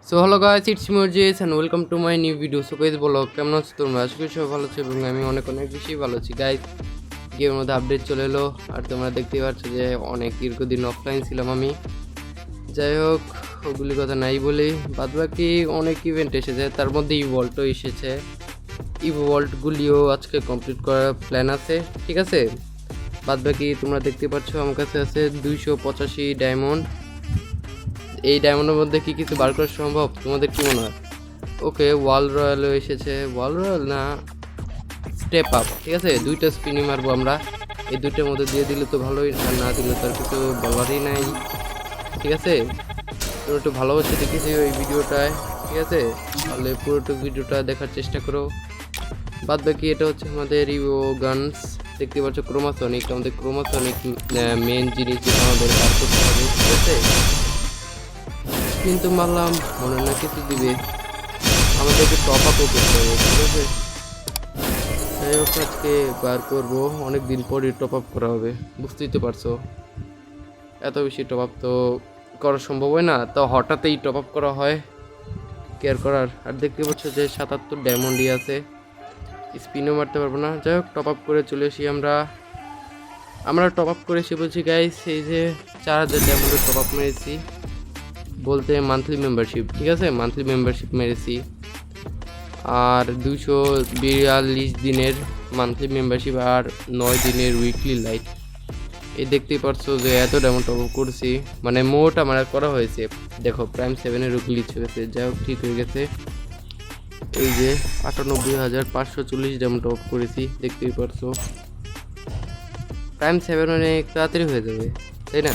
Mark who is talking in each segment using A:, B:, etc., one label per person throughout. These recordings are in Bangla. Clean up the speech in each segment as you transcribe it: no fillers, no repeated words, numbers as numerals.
A: So hello guys, it's Morjis and welcome to my new video. So guys বলো কেমন আছো তোমরা? আশা করি সবাই ভালো আছো এবং আমি অনেক অনেক বেশি ভালো আছি। গাইস গেমের মধ্যে আপডেট চলে এলো আর তোমরা দেখতেই পাচ্ছ যে অনেক দীর্ঘদিন অফলাইন ছিলাম আমি। যাই হোক, ওগুলি কথা নাই বলি, বাদ বাকি অনেক ইভেন্ট এসেছে, তার মধ্যে ইভল্টও এসেছে। ইভল্টগুলিও আজকে কমপ্লিট করার প্ল্যান আছে, ঠিক আছে। বাদ বাকি তোমরা দেখতে পাচ্ছ আমার কাছে আছে 285 ডায়মন্ড। এই ডায়মন্ডের মধ্যে কি কিছু বার করা সম্ভব? তোমাদের কি মনে হয়? ওকে, ওয়াল রয়্যালও এসেছে। ওয়াল রয়্যাল না, স্টেপ আপ, ঠিক আছে। দুইটা স্পিনি মারবো আমরা, এই দুইটার মধ্যে দিয়ে দিলে তো ভালোই, আর না দিলে তার কিছু বলারই নাই, ঠিক আছে। তোমরা একটু ভালোবাসে দেখেছি ওই ভিডিওটায়, ঠিক আছে, তাহলে পুরোটা ভিডিওটা দেখার চেষ্টা করো। বাদ বাকি এটা হচ্ছে আমাদের ইভো গানস, দেখতে পাচ্ছ ক্রোমাসনিক, আমাদের ক্রোমাসনিক মেন জিনিস যেটা আমাদের বার করতে হবে, ঠিক আছে। কিন্তু মারলাম, মনে না কিছু দিবে, আমাদেরকে টপ আপও করতে হবে, ঠিক আছে। যাই হোক, আজকে বার করবো, অনেক দিন পরই টপ আপ করা হবে, বুঝতেই তো পারছো। এত বেশি টপ আপ তো করা সম্ভব হয় না, তো হঠাৎই টপ আপ করা হয়, কেয়ার করার। আর দেখতে পাচ্ছ যে 77 ডায়মন্ডই আছে, স্পিনও মারতে পারবো না। যাই হোক, টপ আপ করে চলে আসি আমরা টপ আপ করে এসে বলছি গাইস, এই যে 4000 ডায়মন্ডের টপ আপ মেরেছি, বলতে মান্থলি মেম্বারশিপ, ঠিক আছে, মান্থলি মেম্বারশিপ মেরেছি। আর 242 দিনের মান্থলি মেম্বারশিপ আর 9 দিনের উইকলি লাইট। এই দেখতেই পারছো যে এত ডায়মন্ড টপ আপ করছি, মানে মোট আমার করা হয়েছে। দেখো প্রাইম 7-এর গ্লিচ হয়ে গেছে, যাই হোক ঠিক হয়ে গেছে। এই যে 98,540 ডায়মন্ড টপ আপ করেছি, দেখতেই পারছো। প্রাইম 7 অনেক তাড়াতাড়ি হয়ে যাবে, তাই না?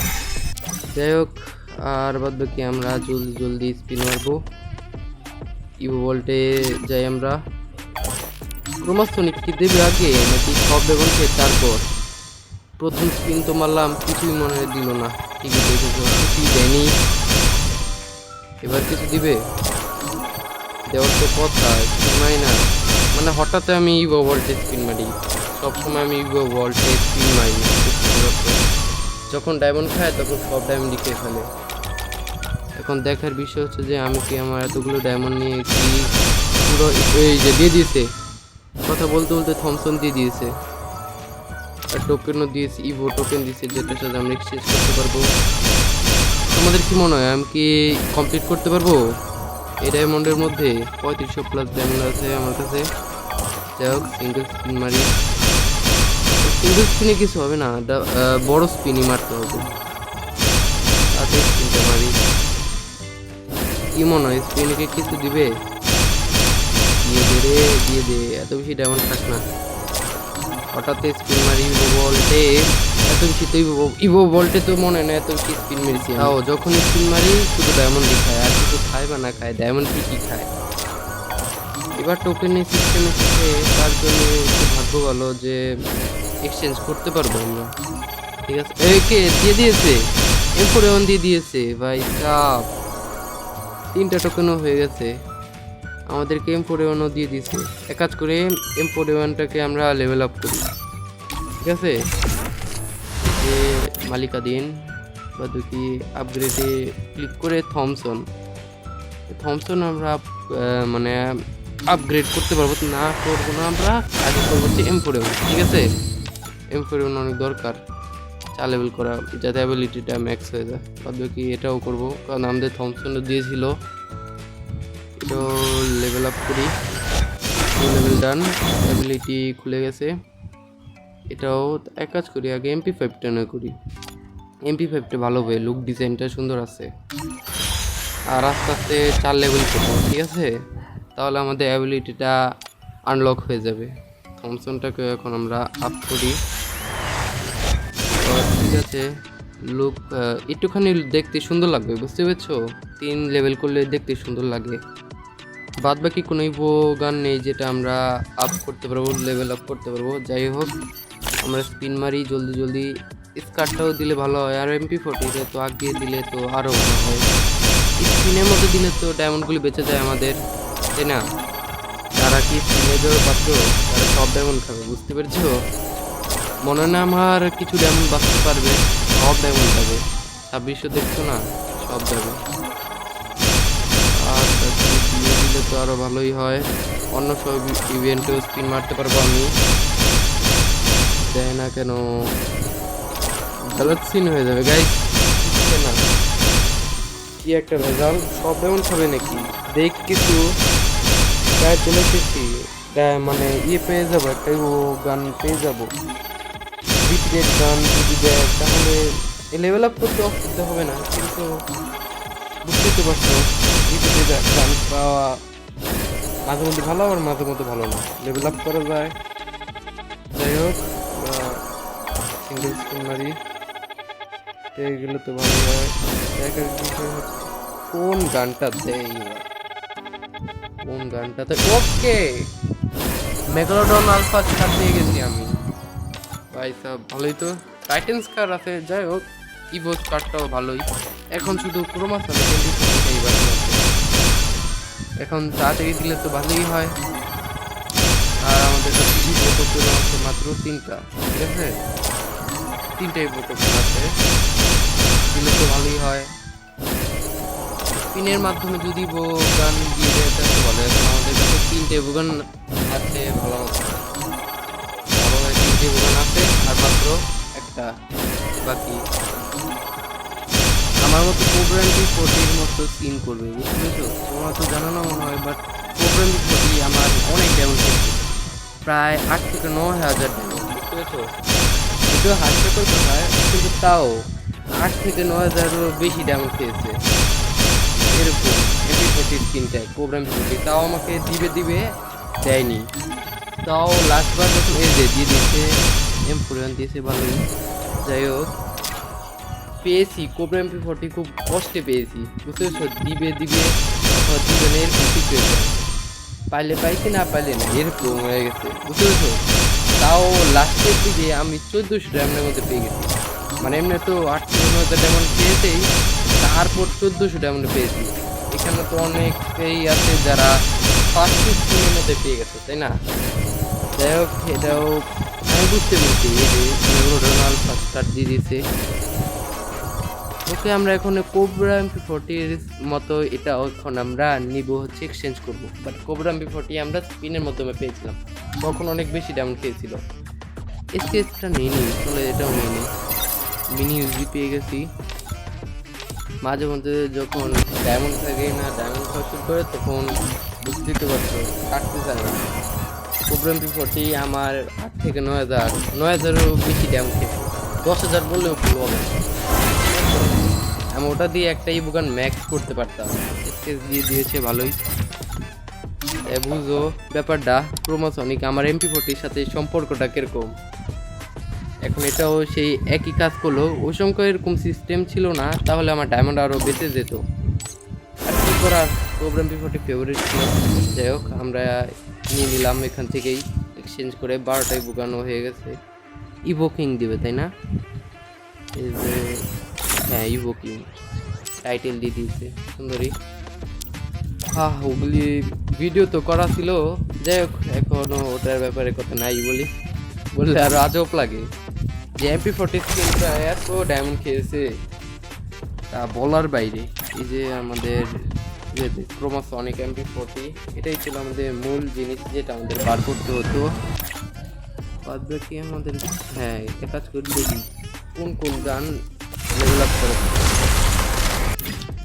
A: যাই হোক, আর বাদ বাকি আমরা জলদি জলদি স্পিন মারবো। ইভো ভল্টে যাই আমরা। ক্রোমাসনিক কি দেবে আগে নাকি সব বেগুনকে? তারপর প্রথম স্পিন তো মারলাম, কিছুই মনে দিল না, ঠিকই দেখেছো, কিছুই দেয়নি। এবার কিছু দিবে, দেওয়ার তো কথা, স্পিন মারি না, মানে হঠাৎ আমি ইভো ভল্টে স্পিন মারি, সবসময় আমি ইভো ভল্টে স্পিন মারি না। যখন ডায়মন্ড খায় তখন সব ডায়মন্ড খেয়ে ফেলে। এখন দেখার বিষয় হচ্ছে যে আমি কি আমার এতগুলো ডায়মন্ড নিয়ে কি পুরো এই যে দিয়ে দিয়েছে, কথা বলতে বলতে থমসন দিয়ে দিয়েছে, আর টোকেনও দিয়েছে, ইভো টোকেন দিয়েছে, যেটার সাথে আমরা এক্সচেঞ্জ করতে পারবো। তোমাদের কি মনে হয় আমি কি কমপ্লিট করতে পারবো? এই ডায়মন্ডের মধ্যে 3500+ ডায়মন্ড আছে আমার কাছে। যাই হোক, সিঙ্গেল স্পিন মারি। সিঙ্গেল স্পিনে কিছু হবে না, বড় স্পিনই মারতে হবে, তাতে স্পিনটা মারি। কি মনে হয় স্পিনকে কিছু দিবে? দিয়ে দে রে, দিয়ে দে, এত বেশি ডায়মন্ড খাস না। হঠাৎ স্পিন মারি ইভো ভল্টে, এত বেশি তো ইভো ভল্টে তো মনে না এত বেশি স্পিন মেরেছি। তাও যখন স্পিন মারি শুধু ডায়মন্ডই খায়, আর কিছু খায় বা না খায়, ডায়মন্ড ঠিকই খায়। এবার টোকেনের সিস্টেম এসেছে, তার জন্য একটু ভাগ্য ভালো যে এক্সচেঞ্জ করতে পারবো আমরা, ঠিক আছে। একে দিয়ে দিয়েছে, M41 দিয়ে দিয়েছে ভাই সাব, 3টা টোকেনও হয়ে গেছে, আমাদেরকে M41ও দিয়ে দিয়েছে। এক কাজ করে M41টাকে আমরা লেভেল আপ করি, ঠিক আছে। যে মালিকাধীন বা দুটি আপগ্রেডে ক্লিক করে থমসন আমরা মানে আপগ্রেড করতে পারবো না, করবো না আমরা, আগে করবো হচ্ছে M41, ঠিক আছে। M41 অনেক দরকার 4 লেভেল করা, যাতে অ্যাবিলিটিটা ম্যাক্স হয়ে যায়। বাদ বাকি এটাও করবো, কারণ আমাদের থমসনও দিয়েছিল। এটাও লেভেল আপ করি, লেভেল ডান, অ্যাবিলিটি খুলে গেছে। এটাও এক কাজ করি, আগে MP5টা না করি, MP5টা ভালো হবে, লুক ডিজাইনটা সুন্দর আছে। আর আস্তে আস্তে 4 লেভেল করবো, ঠিক আছে, তাহলে আমাদের অ্যাবিলিটিটা আনলক হয়ে যাবে। থমসনটাকে এখন আমরা আপ করি, ঠিক আছে। লুক একটুখানি দেখতে সুন্দর লাগবে, বুঝতে পেরেছো, 3 লেভেল করলে দেখতে সুন্দর লাগে। বাদ বাকি কোনো ইভো গান নেই যেটা আমরা আপ করতে পারবো, লেভেল আপ করতে পারবো। যাই হোক, আমরা স্পিন মারি জলদি জলদি, স্কার্টটাও দিলে ভালো হয়, আর MP40 তো আগে দিলে তো আরও ভালো হয়। স্পিনের মধ্যে দিলে তো ডায়মন্ডগুলি বেঁচে যায় আমাদের, তাই না? তারা কি স্পিনে যাওয়ার পাত্র, তারা সব ডায়মন্ড খাবে, বুঝতে পেরেছো। মনে হয় না আমার কিছু ডায়মন্ড বাঁচতে পারবে, সব ডায়মন্ড যাবে। 2600 দেখছো না, সব যাবে। আর তো আরো ভালোই হয়, অন্য সব ইভেন্টেও স্পিন মারতে পারবো আমি। দেয় না কেন, গলত সিন হয়ে যাবে গাইস না, কি একটা ভেজাল, সব এমন খাবে নাকি? দেখ কিছু গায়ে চলে এসেছি, গায়ে মানে ইয়ে পেয়ে যাবো, একটা ও গান পেয়ে যাবো, রিপিটেড গান যদি দেয় তাহলে লেভেল আপ করতে অসুবিধা হবে না, কিন্তু বুঝতেই তো পারছো রিপিটেড গান পাওয়া মাঝে মধ্যে ভালো আর মাঝে মধ্যে ভালো না, লেভেল আপ করা যায়। যাই হোক সিঙ্গেল স্ক্রিন মারি, এগুলো তো ভালো হয়। দেখার বিষয় হচ্ছে কোন গানটা দেয় এবার, কোন গানটাতে। ওকে, মেগালোডন আলফা স্টার পেয়ে গেছি আমি ভাই সাহেব, ভালোই তো। টাইটেন্স কার আছে, যাই হোক ইভো কার্ডটাও ভালোই। এখন শুধু ক্রোমাস আছে, এখন তাড়াতাড়ি দিলে তো ভালোই হয়। আর আমাদের কাছে ইভো টোকেন আছে মাত্র 3টা, ঠিক আছে, 3টা ইভো টোকেন আছে, দিলে তো ভালোই হয়। পিনের মাধ্যমে যদি গান দিয়ে দেয় তাহলে তো ভালো। এখন আমাদের কাছে 3টে গান আছে, ভালো ভালো 3টে গান আছে আর মাত্র একটা বাকি। আমার মতো প্রোগ্রাম কোডির মতো সিন করবে, বুঝতে পেরেছো? তোমরা তো জানো না মনে হয়, বাট প্রোগ্রাম কোডি আমার অনেক ড্যামেজ করছে, প্রায় 8 থেকে 9,000 ড্যামেজ, বুঝতে পেরেছো? যদিও হাসপাতাল কোথায়, কিন্তু তাও 8 থেকে 9,000-এরও বেশি ড্যামেজ খেয়েছে এরকম MP40 স্ক্রিনটায় প্রোগ্রাম কোডি। তাও আমাকে দিবে দেয়নি, তাও লাস্টবার যখন এই যে দিয়ে দিয়েছে M41 দিয়েছে ভালোই। যাই হোক পেয়েছি কোবরা MP40 খুব কষ্টে পেয়েছি, বুঝতে পারছো? দিবে অথবা দিবে না এরকম সিচুয়েশন, পাইলে পাইছি না পাইলে না এরকম হয়ে গেছে, বুঝতে পারছো? তাও লাস্টের দিকে আমি 1400 ডায়মন্ডের মধ্যে পেয়ে গেছি, মানে এমনি তো 8,000 ডায়মন্ড পেয়েছেই, তারপর 1400 ডায়মন্ড পেয়েছি। এখানে তো অনেকেই আছে যারা 500 স্পিনের মধ্যে পেয়ে গেছে, তাই না? যাই হোক এটাও আমি বুঝতে পেরেছি, এই যে মেগালোডন ফার্স্ট স্টার্ট দিয়ে দিয়েছে। ওকে, আমরা এখন কোবরা MP40 এর মতো এটা এখন আমরা নিব হচ্ছে এক্সচেঞ্জ করব, বাট কোবরা MP40 আমরা স্পিনের মাধ্যমে পেয়েছিলাম, তখন অনেক বেশি ডাউন খেয়েছিল। এসকেসটা নিয়ে নিই, চলে এটাও নিয়ে নিই। মিনি ইউজি পেয়ে গেছি। মাঝে মধ্যে যখন ডায়মন্ড থাকে না, ডায়মন্ড খাওয়া শুরু করে তখন বুঝতেই তো পারছো কাটতে চায় না। কোবরা MP40 আমার 8 থেকে 9,000-এরও বেশি ডায়মন্ড খেয়েছে, 10,000 বললেও ভুল হবে। আমি ওটা দিয়ে একটা ইবুগান ম্যাক্স করতে পারতাম, স্কেচ দিয়ে দিয়েছে ভালোই। বুঝো ব্যাপারটা, ক্রোমাসনিক আমার MP40-র সাথে সম্পর্কটা কিরকম। এখন এটাও সেই একই কাজ করলো, ওই সময় এরকম সিস্টেম ছিল না, তাহলে আমার ডায়মন্ড আরও বেঁচে যেত। আর কি করার, কোবরা MP40 ফেভারিট ছিল। যাই হোক আমরা নিয়ে নিলাম এখান থেকেই এক্সচেঞ্জ করে। 12টা ইবুগানও হয়ে গেছে। ইভোকিং দিবে তাই না? এই যে হ্যাঁ ইভোকিং টাইটেল দিয়ে দিয়েছে সুন্দরী। ওগুলি ভিডিও তো করা ছিল, যাই হোক এখনো ওটার ব্যাপারে কথা নাই বললে আরো আজব লাগে যে MP40 স্কিনটা এত ডায়মন্ড খেয়েছে তা বলার বাইরে। এই যে আমাদের ক্রোমাসনিক MP40, এটাই ছিল আমাদের মূল জিনিস যেটা আমাদের বার করতে হতো। বাদ বাকি আমাদের হ্যাঁ একটা কাজ করে দেখি কোন গান লেভেল আপ করা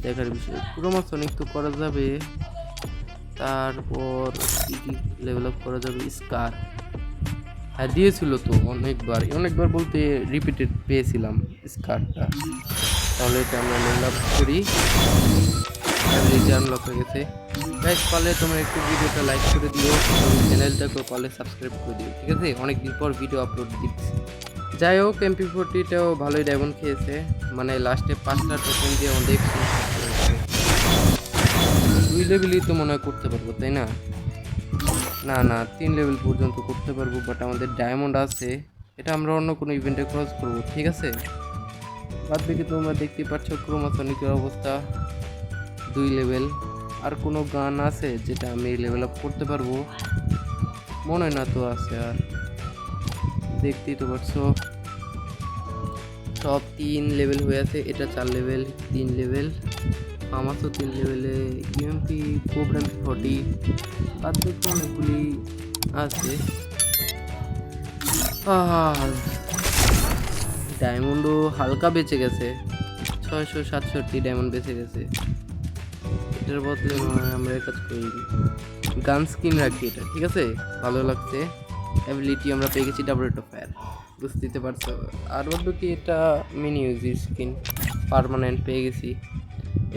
A: দেখার বিষয়। ক্রোমাসনিক তো করা যাবে, তারপর কি লেভেল আপ করা যাবে? স্কার হ্যাঁ দিয়েছিল তো অনেকবার বলতে রিপিটেড পেয়েছিলাম স্কারটা। তাহলে এটা আমরা লেভেল আপ করি, আনলক হয়ে গেছে। গাইস পারলে তোমরা একটু ভিডিওটা লাইক করে দিও, চ্যানেলটাকে পারলে সাবস্ক্রাইব করে দিও, ঠিক আছে? অনেকদিন পর ভিডিও আপলোড দিচ্ছি। যাই হোক MP40টাও ভালোই ডায়মন্ড খেয়েছে, মানে লাস্টে 5টা টোকেন দিয়ে আমাদের 2 লেভেলই তো মনে হয় করতে পারবো, তাই না? না 3 লেভেল পর্যন্ত করতে পারবো, বাট আমাদের ডায়মন্ড আছে, এটা আমরা অন্য কোনো ইভেন্টে ক্রস করবো, ঠিক আছে? বাদ বাকি তোমরা দেখতে পাচ্ছ ক্রোমাসনিকের অবস্থা 2 লেভেল। আর কোনো গান আছে যেটা আমি লেভেল আপ করতে পারবো? মনে হয় না তো আছে, আর দেখতেই তো পারছো সব 3 লেভেল হয়ে আছে, এটা 4 লেভেল 3 লেভেল ফার্মাসও 3 লেভেলে, ইউএমপি প্রোগ্রাম 40, বাদ দেখতে অনেকগুলি আছে। ডায়মন্ডও হালকা বেঁচে গেছে, 667 ডায়মন্ড বেঁচে গেছে। এটার বদলে মনে হয় আমরা এক কাজ করি, গান স্কিন রাখি এটা, ঠিক আছে? ভালো লাগছে। অ্যাবিলিটি আমরা পেয়ে গেছি ডাবল রেট অফ ফায়ার, বুঝতে পারছো? আর বলবো কি, এটা মিনি ইউজির স্কিন পার্মানেন্ট পেয়ে গেছি।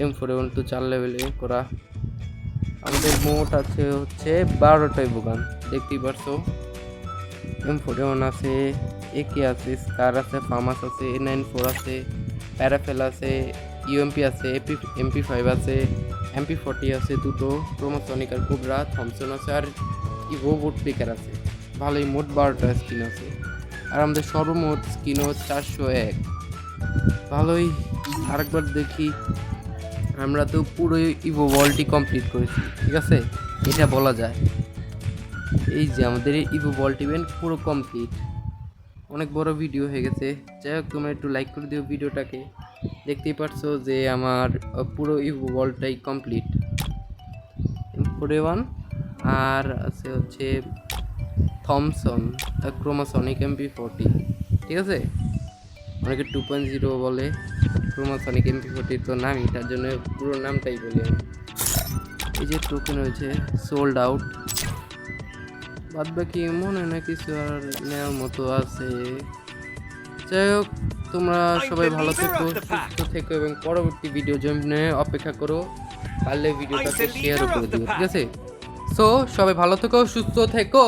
A: M4A1 তো 4 লেভেলে করা। আমাদের মোট আছে হচ্ছে 12টাই বোগান, দেখতেই পারছো। M4A1 আছে, AK আছে, স্কার আছে, ফার্মাস আছে, A94 আছে, প্যারাফেল আছে, ইউএমপি আছে, MP5 আছে, MP40 আছে দুটো, ক্রোমোসনিক আর কোবরা, থমসন আছে, আর ইভো বোট পিকার আছে। ভালোই, মোট 12টা স্কিন আছে। আর আমাদের সর্বমোট স্কিনও 401। ভালোই। আরেকবার দেখি, আমরা তো পুরো ইভো ওয়ার্ল্ডটি কমপ্লিট করেছি, ঠিক আছে? এটা বলা যায়। এই যে আমাদের ইভো ওয়ার্ল্ড ইভেন্ট পুরো কমপ্লিট। অনেক বড় ভিডিও হয়ে গেছে। যাই হোক, তোমরা একটু লাইক করে দিও ভিডিওটাকে। দেখতেই পারছো যে আমার পুরো ইভো ওয়ার্ল্ডটাই কমপ্লিট। M4A1 আর আছে হচ্ছে থমসন, ক্রোমোসনিক MP40, ঠিক আছে? অনেকে 2.0 বলে, ক্রোমোসনিক MP40 তো নামই, তার জন্য পুরো নামটাই বলি আমি। এই যে টোকেন হয়েছে সোল্ড আউট, বাদ বাকি মনে হয় না কিছু আর নেওয়ার মতো আছে। যাই হোক, তোমরা সবাই ভালো থেকো, সুস্থ থেকো এবং পরবর্তী ভিডিও জন্য অপেক্ষা করো। পারলে ভিডিওটাকে শেয়ারও করে দিও, ঠিক আছে? সো সবাই ভালো থেকো, সুস্থ থেকো।